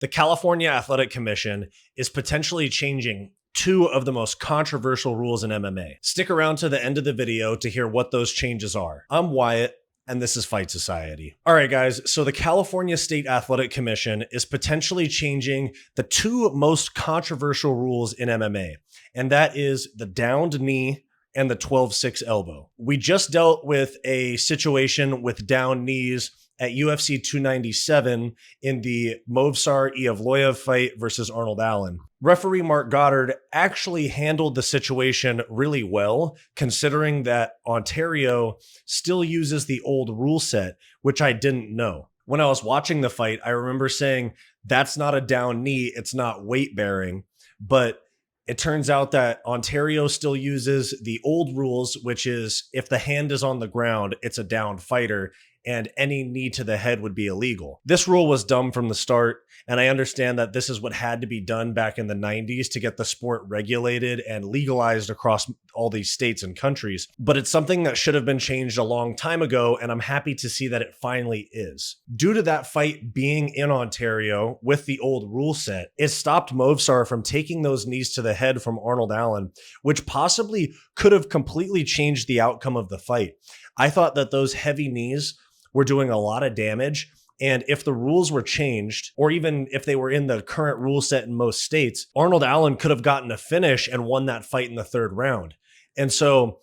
The California Athletic Commission is potentially changing two of the most controversial rules in MMA. Stick around to the end of the video to hear what those changes are. I'm Wyatt, and this is Fight Society. All right, guys, so the California State Athletic Commission is potentially changing the two most controversial rules in MMA, and that is the downed knee and the 12-6 elbow. We just dealt with a situation with down knees at UFC 297 in the Movsar Iavloyev fight versus Arnold Allen. Referee Mark Goddard actually handled the situation really well, considering that Ontario still uses the old rule set, which I didn't know. When I was watching the fight, I remember saying, that's not a down knee, it's not weight bearing, but it turns out that Ontario still uses the old rules, which is if the hand is on the ground, it's a downed fighter, and any knee to the head would be illegal. This rule was dumb from the start, and I understand that this is what had to be done back in the 90s to get the sport regulated and legalized across all these states and countries, but it's something that should have been changed a long time ago, and I'm happy to see that it finally is. Due to that fight being in Ontario with the old rule set, it stopped Movsar from taking those knees to the head from Arnold Allen, which possibly could have completely changed the outcome of the fight. I thought that those heavy knees were doing a lot of damage. And if the rules were changed, or even if they were in the current rule set in most states, Arnold Allen could have gotten a finish and won that fight in the third round. And so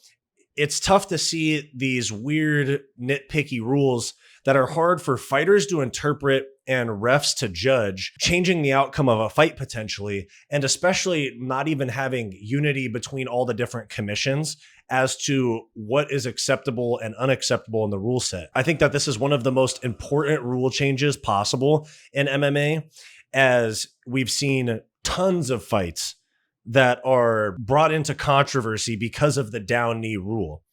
it's tough to see these weird nitpicky rules that are hard for fighters to interpret and refs to judge, changing the outcome of a fight potentially, and especially not even having unity between all the different commissions as to what is acceptable and unacceptable in the rule set. I think that this is one of the most important rule changes possible in MMA, as we've seen tons of fights that are brought into controversy because of the down knee rule.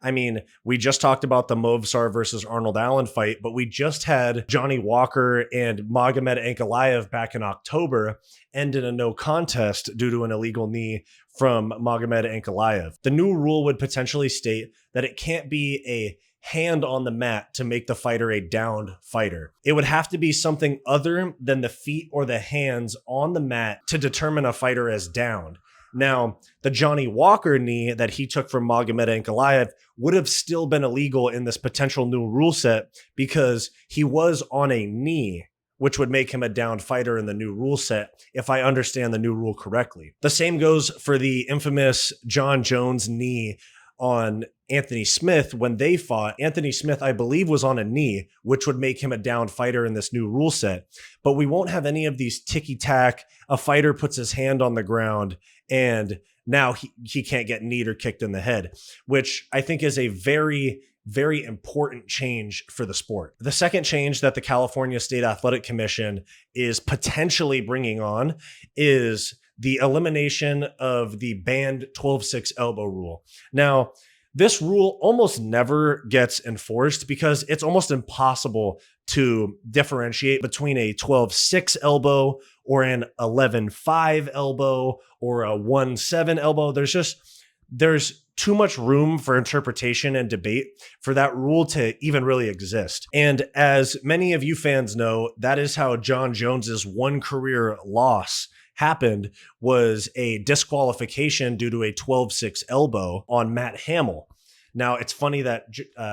I mean, we just talked about the Movsar versus Arnold Allen fight, but we just had Johnny Walker and Magomed Ankalaev back in October end in a no contest due to an illegal knee from Magomed Ankalaev. The new rule would potentially state that it can't be a hand on the mat to make the fighter a downed fighter. It would have to be something other than the feet or the hands on the mat to determine a fighter as downed. Now, the Johnny Walker knee that he took from Magomed Ankalaev would have still been illegal in this potential new rule set because he was on a knee, which would make him a downed fighter in the new rule set, if I understand the new rule correctly. The same goes for the infamous John Jones knee on Anthony Smith when they fought. Anthony Smith, I believe, was on a knee, which would make him a downed fighter in this new rule set. But we won't have any of these ticky-tack, a fighter puts his hand on the ground and now he can't get kneed or kicked in the head, which I think is a very, very important change for the sport. The second change that the California State Athletic Commission is potentially bringing on is the elimination of the banned 12-6 elbow rule. Now, this rule almost never gets enforced because it's almost impossible to differentiate between a 12-6 elbow or an 11-5 elbow or a 1-7 elbow. There's too much room for interpretation and debate for that rule to even really exist. And as many of you fans know, that is how John Jones's one career loss happened, was a disqualification due to a 12-6 elbow on Matt Hamill. Now, it's funny that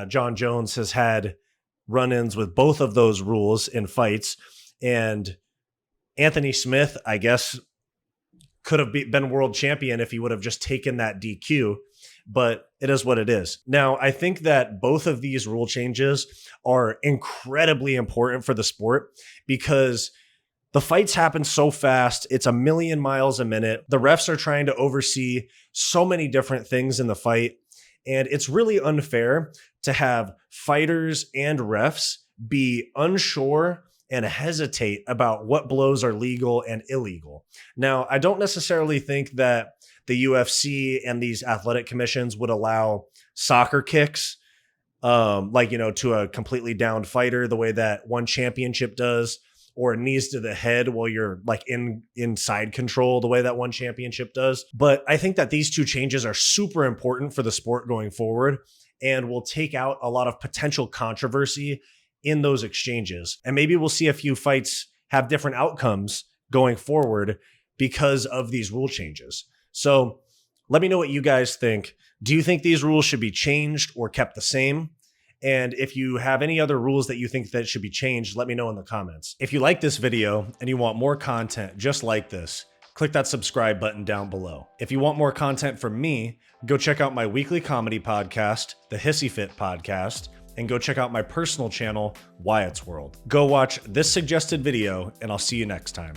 John Jones has had run-ins with both of those rules in fights, and Anthony Smith, I guess, could have been world champion if he would have just taken that DQ, but it is what it is. Now, I think that both of these rule changes are incredibly important for the sport because the fights happen so fast. It's a million miles a minute. The refs are trying to oversee so many different things in the fight. And it's really unfair to have fighters and refs be unsure and hesitate about what blows are legal and illegal. Now, I don't necessarily think that the UFC and these athletic commissions would allow soccer kicks, to a completely downed fighter the way that one championship does, or knees to the head while you're like in side control the way that one championship does. But I think that these two changes are super important for the sport going forward and will take out a lot of potential controversy in those exchanges. And maybe we'll see a few fights have different outcomes going forward because of these rule changes. So let me know what you guys think. Do you think these rules should be changed or kept the same? And if you have any other rules that you think that should be changed, let me know in the comments. If you like this video and you want more content just like this, click that subscribe button down below. If you want more content from me, go check out my weekly comedy podcast, the Hissyfit podcast, and go check out my personal channel, Wyatt's World. Go watch this suggested video, and I'll see you next time.